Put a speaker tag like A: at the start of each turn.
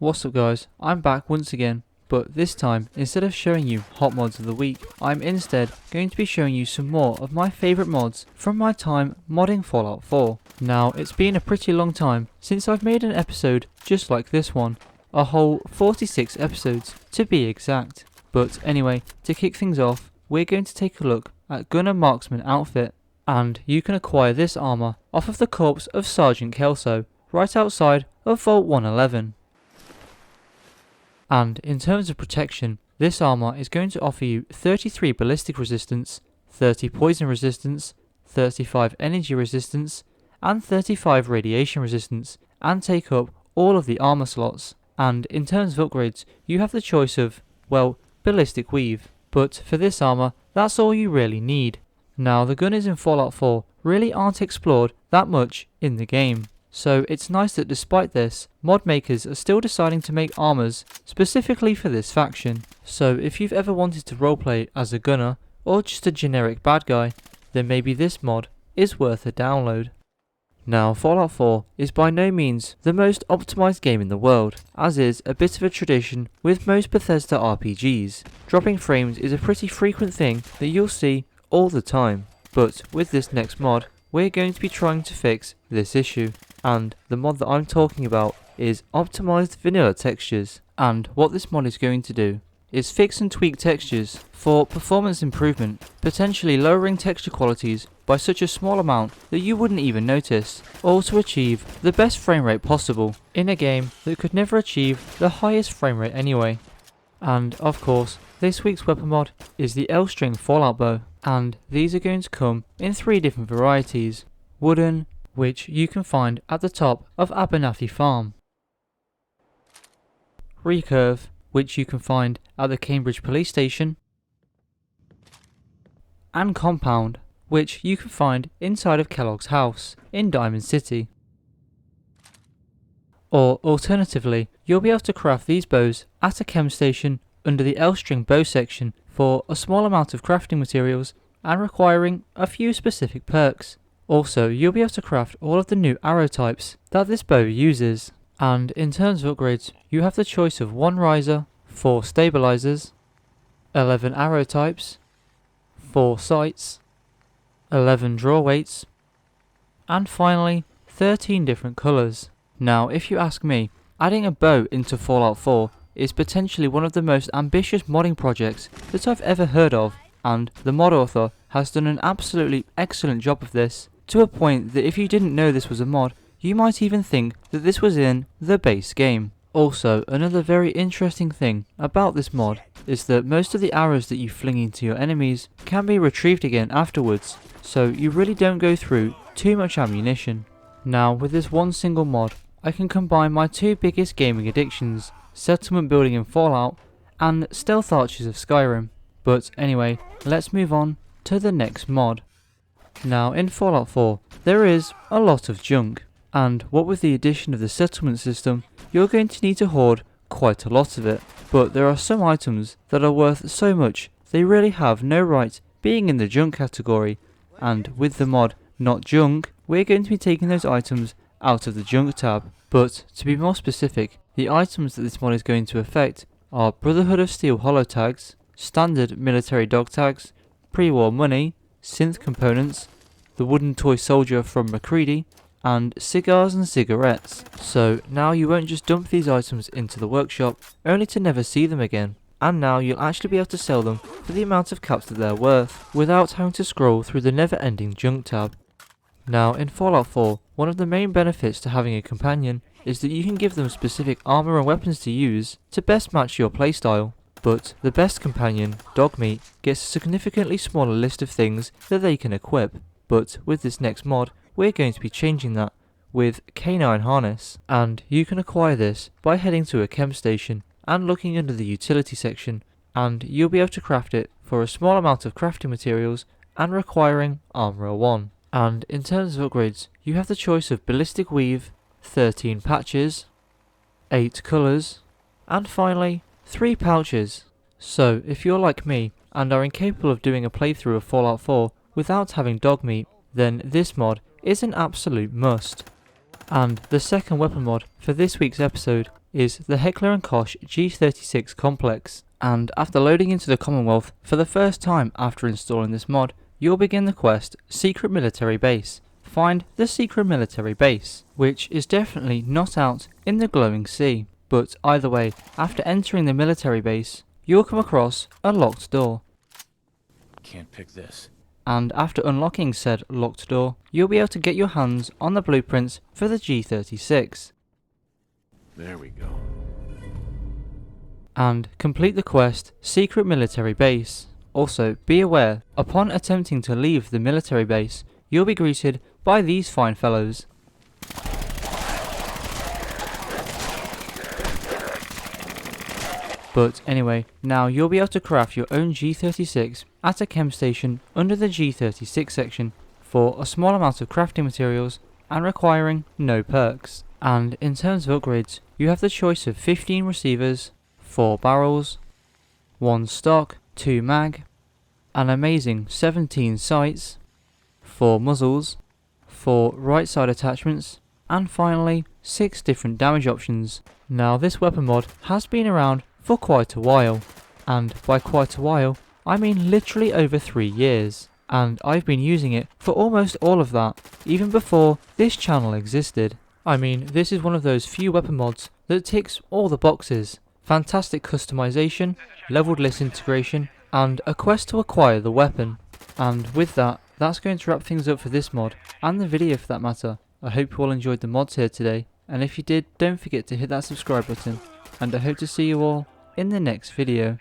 A: What's up guys, I'm back once again, but this time instead of showing you hot mods of the week, I'm instead going to be showing you some more of my favourite mods from my time modding Fallout 4. Now it's been a pretty long time since I've made an episode just like this one, a whole 46 episodes to be exact. But anyway, to kick things off, we're going to take a look at Gunner Marksman outfit, and you can acquire this armour off of the corpse of Sergeant Kelso right outside of Vault 111. And in terms of protection, this armour is going to offer you 33 ballistic resistance, 30 poison resistance, 35 energy resistance, and 35 radiation resistance, and take up all of the armour slots. And in terms of upgrades, you have the choice of, well, ballistic weave, but for this armour, that's all you really need. Now the gunners in Fallout 4 really aren't explored that much in the game. So it's nice that despite this, mod makers are still deciding to make armors specifically for this faction. So if you've ever wanted to roleplay as a gunner, or just a generic bad guy, then maybe this mod is worth a download. Now Fallout 4 is by no means the most optimized game in the world, as is a bit of a tradition with most Bethesda RPGs. Dropping frames is a pretty frequent thing that you'll see all the time, but with this next mod, we're going to be trying to fix this issue. And the mod that I'm talking about is optimized vanilla textures. And what this mod is going to do is fix and tweak textures for performance improvement, potentially lowering texture qualities by such a small amount that you wouldn't even notice, all to achieve the best frame rate possible in a game that could never achieve the highest frame rate anyway. And of course, this week's weapon mod is the LString Fallout Bow, and these are going to come in 3 different varieties: wooden, which you can find at the top of Abernathy Farm; recurve, which you can find at the Cambridge Police Station; and compound, which you can find inside of Kellogg's house in Diamond City. Or alternatively, you'll be able to craft these bows at a chem station under the LString Bow section for a small amount of crafting materials and requiring a few specific perks. Also, you'll be able to craft all of the new arrow types that this bow uses. And in terms of upgrades, you have the choice of 1 riser, 4 stabilizers, 11 arrow types, 4 sights, 11 draw weights, and finally 13 different colours. Now if you ask me, adding a bow into Fallout 4 is potentially one of the most ambitious modding projects that I've ever heard of, and the mod author has done an absolutely excellent job of this, to a point that if you didn't know this was a mod, you might even think that this was in the base game. Also, another very interesting thing about this mod is that most of the arrows that you fling into your enemies can be retrieved again afterwards, so you really don't go through too much ammunition. Now with this one single mod, I can combine my 2 biggest gaming addictions, settlement building in Fallout and stealth archers of Skyrim. But anyway, let's move on to the next mod. Now in Fallout 4, there is a lot of junk, and what with the addition of the settlement system, you're going to need to hoard quite a lot of it. But there are some items that are worth so much, they really have no right being in the junk category, and with the mod Not Junk, we're going to be taking those items out of the junk tab. But to be more specific, the items that this mod is going to affect are Brotherhood of Steel holo tags, standard military dog tags, pre-war money, synth components, the wooden toy soldier from MacCready, and cigars and cigarettes. So now you won't just dump these items into the workshop only to never see them again, and now you'll actually be able to sell them for the amount of caps that they're worth without having to scroll through the never ending junk tab. Now in Fallout 4, one of the main benefits to having a companion is that you can give them specific armor and weapons to use to best match your playstyle. But the best companion, Dogmeat, gets a significantly smaller list of things that they can equip. But with this next mod, we're going to be changing that with Canine Harness, and you can acquire this by heading to a chem station and looking under the utility section, and you'll be able to craft it for a small amount of crafting materials and requiring Armor 1. And in terms of upgrades, you have the choice of ballistic weave, 13 patches, 8 colours, and finally 3 pouches. So if you're like me and are incapable of doing a playthrough of Fallout 4 without having Dogmeat, then this mod is an absolute must. And the second weapon mod for this week's episode is the Heckler Koch G36 complex, and after loading into the Commonwealth for the first time after installing this mod, you'll begin the quest Secret Military Base. Find the secret military base, which is definitely not out in the glowing sea, but either way, after entering the military base, you'll come across a locked door.
B: Can't pick this.
A: And after unlocking said locked door, you'll be able to get your hands on the blueprints for the G36.
B: There we go.
A: And complete the quest Secret Military Base. Also, be aware, upon attempting to leave the military base, you'll be greeted by these fine fellows. But anyway, now you'll be able to craft your own G36 at a chem station under the G36 section for a small amount of crafting materials and requiring no perks. And in terms of upgrades, you have the choice of 15 receivers, 4 barrels, 1 stock, 2 mag, an amazing 17 sights, 4 muzzles, 4 right side attachments, and finally 6 different damage options. Now this weapon mod has been around for quite a while, and by quite a while I mean literally over 3 years, and I've been using it for almost all of that, even before this channel existed. I mean, this is one of those few weapon mods that ticks all the boxes: fantastic customization, leveled list integration, and a quest to acquire the weapon. And with that, that's going to wrap things up for this mod, and the video for that matter. I hope you all enjoyed the mods here today, and if you did, don't forget to hit that subscribe button, and I hope to see you all in the next video.